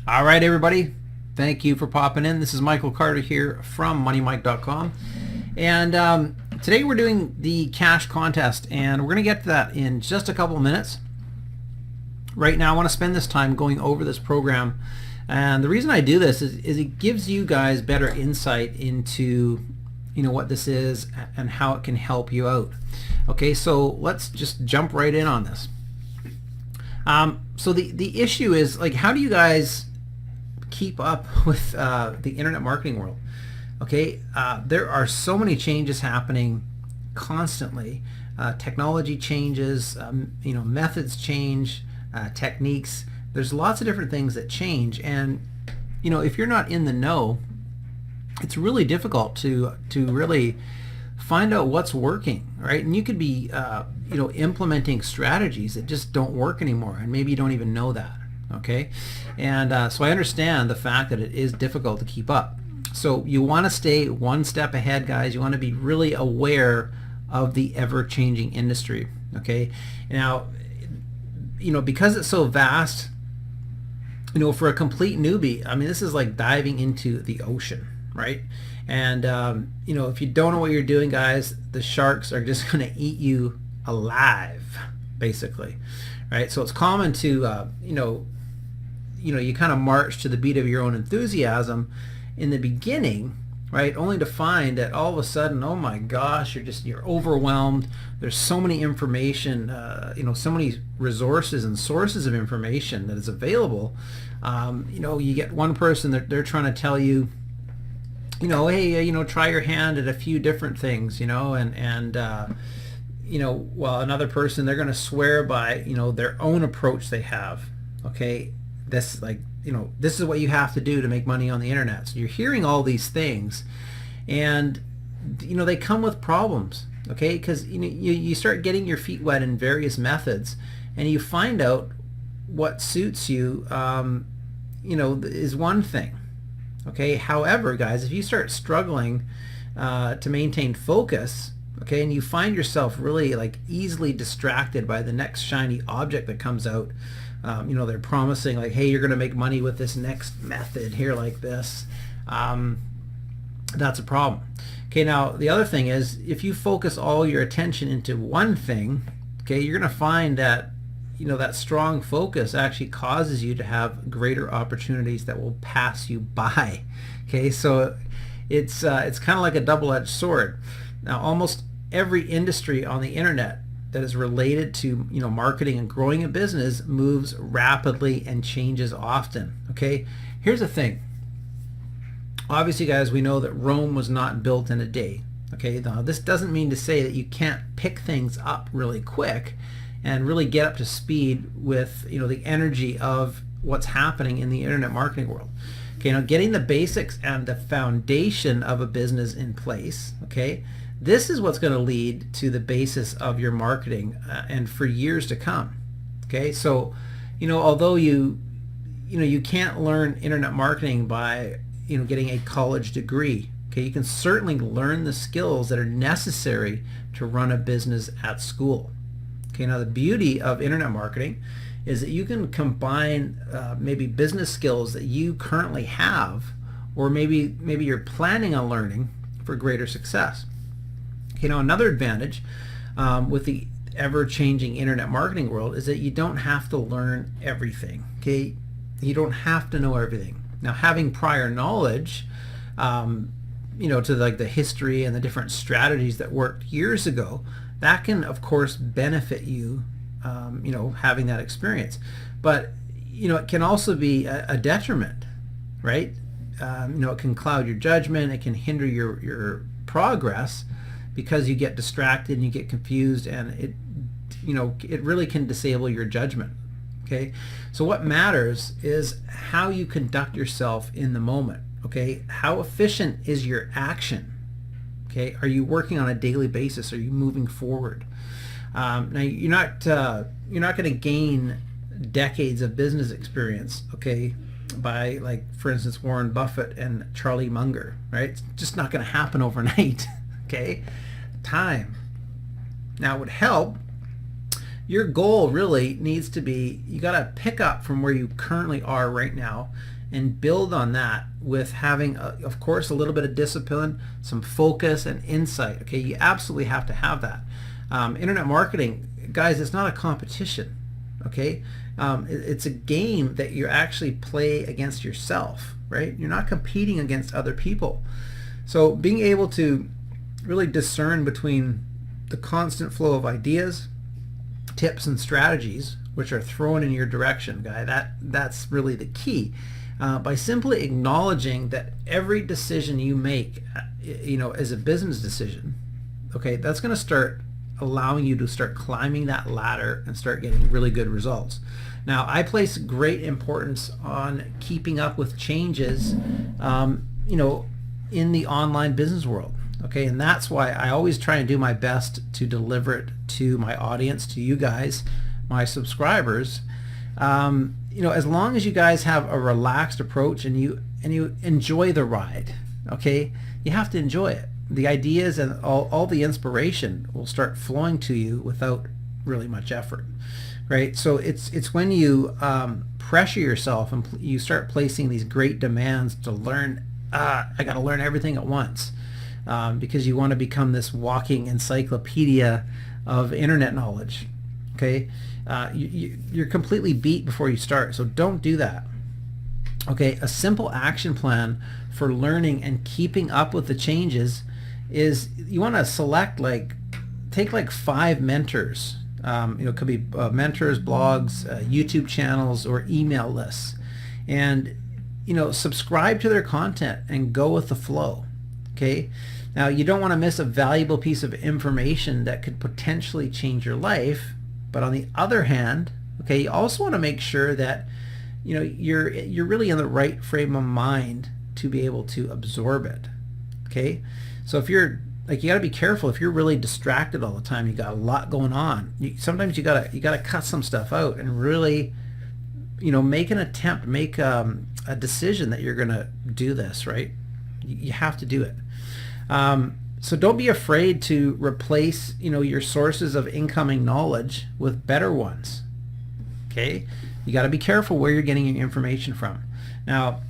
All right, everybody. Thank you for popping in. This is Michael Carter here from MoneyMike.com. And today we're doing the cash contest, and we're going to get to that in just a couple of minutes. Right now, I want to spend this time going over this program. And the reason I do this is it gives you guys better insight into what this is and how it can help you out. Okay, so let's just jump right in on this. So the issue is, like, how do you guys keep up with the internet marketing world? Okay, there are so many changes happening constantly. Technology changes, methods change, techniques. There's lots of different things that change, and if you're not in the know, it's really difficult to really find out what's working, right? And you could be implementing strategies that just don't work anymore, and maybe you don't even know that. Okay, and so I understand the fact that it is difficult to keep up. So you want to stay one step ahead, guys. You want to be really aware of the ever-changing industry. Okay, now because it's so vast, for a complete newbie, I mean, this is like diving into the ocean, right? And if you don't know what you're doing, guys, the sharks are just going to eat you alive, basically, right? So it's common to you kind of march to the beat of your own enthusiasm in the beginning, right? Only to find that all of a sudden, oh my gosh, you're overwhelmed. There's so many information, so many resources and sources of information that is available. You get one person that they're trying to tell you, hey, try your hand at a few different things, and while another person, they're going to swear by, their own approach they have. Okay, this is what you have to do to make money on the internet. So you're hearing all these things, and they come with problems. Okay, because you start getting your feet wet in various methods, and you find out what suits you. Is one thing. Okay, however, guys, if you start struggling to maintain focus, okay, and you find yourself really like easily distracted by the next shiny object that comes out, they're promising like, hey, you're going to make money with this next method here like this, that's a problem. Okay, now the other thing is, if you focus all your attention into one thing, okay, you're going to find that that strong focus actually causes you to have greater opportunities that will pass you by. Okay, so it's kind of like a double-edged sword. Now, almost every industry on the internet that is related to marketing and growing a business moves rapidly and changes often. Okay, here's the thing. Obviously, guys, we know that Rome was not built in a day. Okay, now this doesn't mean to say that you can't pick things up really quick and really get up to speed with the energy of what's happening in the internet marketing world. Okay, now getting the basics and the foundation of a business in place, okay, this is what's going to lead to the basis of your marketing and for years to come. Okay, so although you can't learn internet marketing by getting a college degree, okay, you can certainly learn the skills that are necessary to run a business at school. Okay, now the beauty of internet marketing is that you can combine maybe business skills that you currently have, or maybe you're planning on learning for greater success. Okay, now another advantage with the ever-changing internet marketing world is that you don't have to learn everything. Okay, you don't have to know everything. Now, having prior knowledge, to like the history and the different strategies that worked years ago, that can, of course, benefit you, having that experience. But, it can also be a detriment, right? It can cloud your judgment. It can hinder your progress because you get distracted and you get confused, and it really can disable your judgment. Okay? So what matters is how you conduct yourself in the moment. Okay? How efficient is your action? Okay, are you working on a daily basis? Are you moving forward? Now, you're not going to gain decades of business experience, okay, by, like, for instance, Warren Buffett and Charlie Munger, right? It's just not going to happen overnight. Okay, time. Now, it would help. Your goal really needs to be, you got to pick up from where you currently are right now and build on that with having, of course, a little bit of discipline, some focus and insight. Okay, you absolutely have to have that. Internet marketing, guys, it's not a competition. Okay, it's a game that you actually play against yourself, right? You're not competing against other people. So being able to really discern between the constant flow of ideas, tips, and strategies which are thrown in your direction, that's really the key. By simply acknowledging that every decision you make, is a business decision, okay, that's going to start allowing you to start climbing that ladder and start getting really good results. Now, I place great importance on keeping up with changes, in the online business world. Okay, and that's why I always try and do my best to deliver it to my audience, to you guys, my subscribers. As long as you guys have a relaxed approach and you enjoy the ride, okay, you have to enjoy it. The ideas and all the inspiration will start flowing to you without really much effort, right? So it's when you pressure yourself and you start placing these great demands to learn. I got to learn everything at once. Because you want to become this walking encyclopedia of internet knowledge. Okay, you're completely beat before you start, so don't do that. Okay, a simple action plan for learning and keeping up with the changes is you want to take 5 mentors. It could be mentors, blogs, YouTube channels, or email lists, and subscribe to their content and go with the flow. Okay, now you don't want to miss a valuable piece of information that could potentially change your life, but on the other hand, okay, you also want to make sure that you're really in the right frame of mind to be able to absorb it. Okay, so if you're you got to be careful. If you're really distracted all the time, you got a lot going on, sometimes you gotta cut some stuff out and really make an attempt, make a decision that you're gonna do this, right? You have to do it. So don't be afraid to replace your sources of incoming knowledge with better ones. Okay, you got to be careful where you're getting your information from. Now,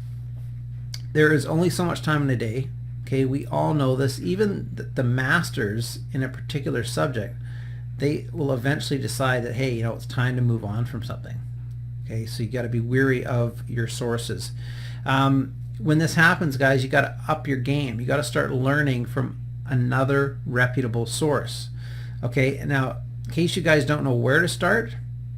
there is only so much time in a day. Okay, we all know this. Even the masters in a particular subject, they will eventually decide that, hey, it's time to move on from something. Okay, so you got to be wary of your sources. When this happens, guys, you got to up your game. You got to start learning from another reputable source. Okay, now, in case you guys don't know where to start,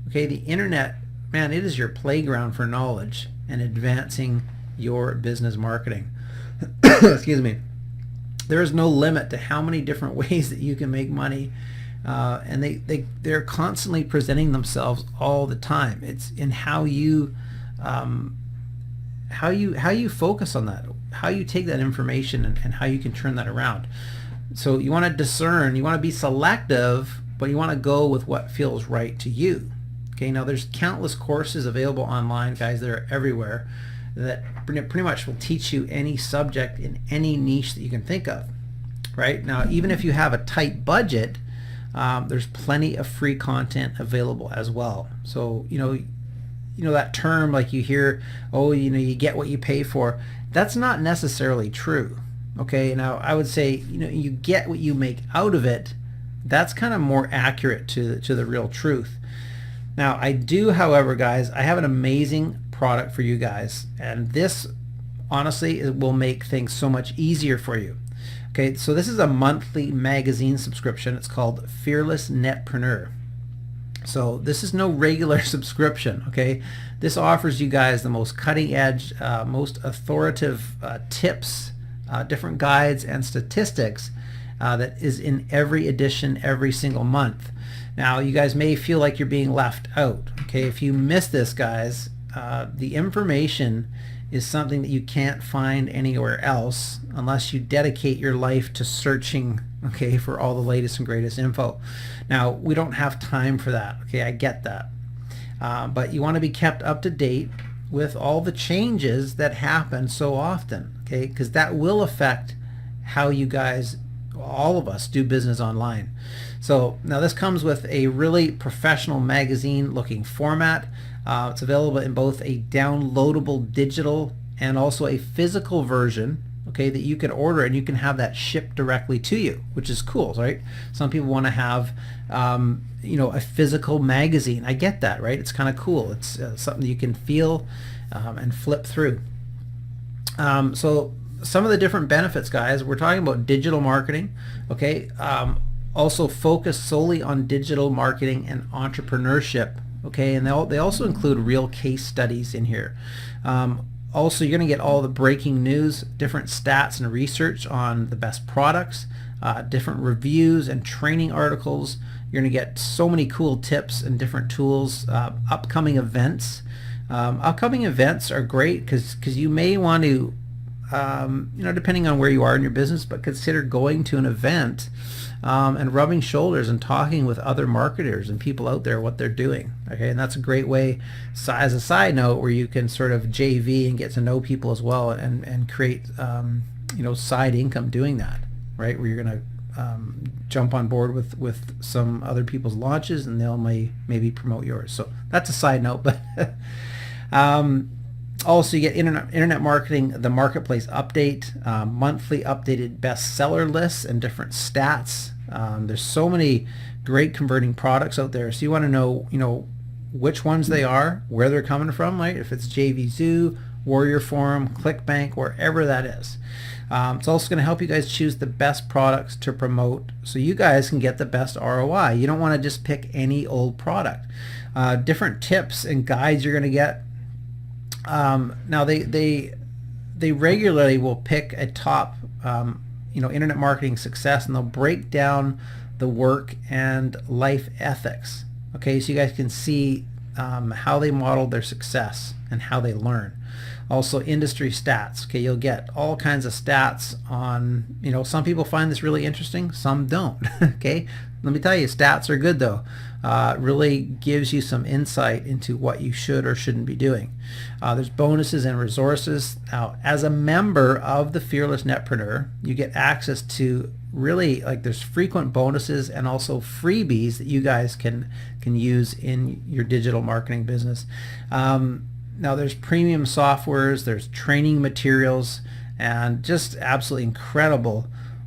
okay, the internet, man, it is your playground for knowledge and advancing your business marketing. Excuse me. There is no limit to how many different ways that you can make money, and they're constantly presenting themselves all the time. It's in how you focus on that, how you take that information and how you can turn that around. So you want to discern, you want to be selective, but you want to go with what feels right to you. Okay, now there's countless courses available online, guys, that are everywhere, that pretty much will teach you any subject in any niche that you can think of. Right now, even if you have a tight budget, there's plenty of free content available as well. So that term, like you hear, you get what you pay for. That's not necessarily true. Okay, now I would say you get what you make out of it. That's kind of more accurate to the real truth. Now I do, however, guys, I have an amazing product for you guys, and this honestly will make things so much easier for you. Okay, so this is a monthly magazine subscription. It's called Fearless Netpreneur. So this is no regular subscription, okay? This offers you guys the most cutting edge, most authoritative tips, different guides and statistics that is in every edition every single month. Now, you guys may feel like you're being left out, okay? If you miss this, guys, the information is something that you can't find anywhere else unless you dedicate your life to searching, okay, for all the latest and greatest info. Now, we don't have time for that, okay? I get that. But you want to be kept up to date with all the changes that happen so often, okay? Because that will affect how you guys, all of us, do business online. So now this comes with a really professional magazine looking format. It's available in both a downloadable digital and also a physical version, okay, that you can order and you can have that shipped directly to you, which is cool, right? Some people want to have a physical magazine. I get that, right? It's kind of cool. It's something you can feel and flip through. So some of the different benefits, guys, we're talking about digital marketing, okay? Also focus solely on digital marketing and entrepreneurship, okay? And they also include real case studies in here. Also, you're going to get all the breaking news, different stats and research on the best products, different reviews and training articles. You're going to get so many cool tips and different tools, upcoming events. Upcoming events are great because you may want to, depending on where you are in your business, but consider going to an event and rubbing shoulders and talking with other marketers and people out there what they're doing. Okay, and that's a great way, as a side note, where you can sort of JV and get to know people as well and create side income doing that, right? Where you're going to jump on board with some other people's launches and they'll maybe promote yours. So that's a side note, but also you get internet marketing, the marketplace update, monthly updated bestseller lists and different stats. There's so many great converting products out there, so you want to know which ones they are, where they're coming from, right? If it's JVZoo, Warrior Forum, ClickBank, wherever that is. It's also going to help you guys choose the best products to promote so you guys can get the best ROI. You don't want to just pick any old product. Different tips and guides you're going to get. Now they regularly will pick a top internet marketing success, and they'll break down the work and life ethics. Okay, so you guys can see how they modeled their success and how they learn. Also industry stats. Okay, you'll get all kinds of stats on, some people find this really interesting, some don't. Okay, let me tell you, stats are good though. Really gives you some insight into what you should or shouldn't be doing. There's bonuses and resources. Now, as a member of the Fearless Netpreneur, you get access to really, there's frequent bonuses and also freebies that you guys can use in your digital marketing business. Now there's premium softwares, there's training materials, and just absolutely incredible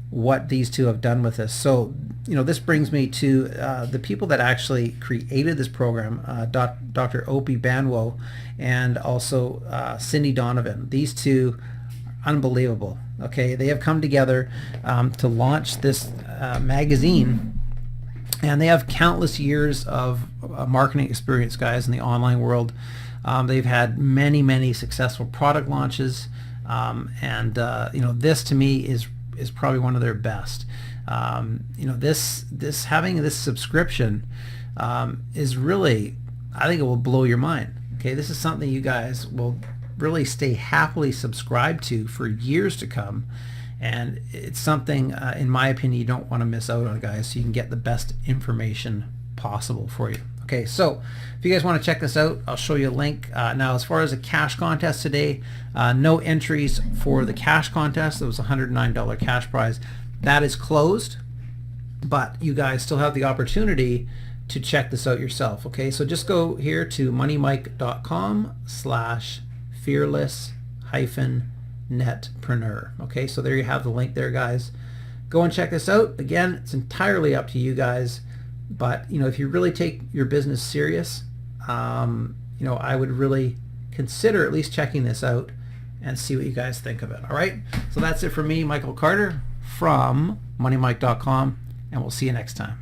what these two have done with us. So, this brings me to the people that actually created this program, Dr. Opie Banwo and also Cindy Donovan. These two, unbelievable. Okay, they have come together to launch this magazine, and they have countless years of marketing experience, guys, in the online world. They've had many successful product launches, and this to me is probably one of their best. This having this subscription is really, I think it will blow your mind. Okay, this is something you guys will really stay happily subscribed to for years to come, and it's something, in my opinion, you don't want to miss out on, guys, so you can get the best information possible for you. Okay, so if you guys want to check this out, I'll show you a link. Now, as far as a cash contest today, no entries for the cash contest. It was a $109 cash prize. That is closed, but you guys still have the opportunity to check this out yourself. Okay, so just go here to moneymike.com/fearless-netpreneur. Okay, so there you have the link there, guys. Go and check this out. Again, it's entirely up to you guys. But if you really take your business serious, I would really consider at least checking this out and see what you guys think of it. All right, so that's it for me, Michael Carter from moneymike.com, and we'll see you next time.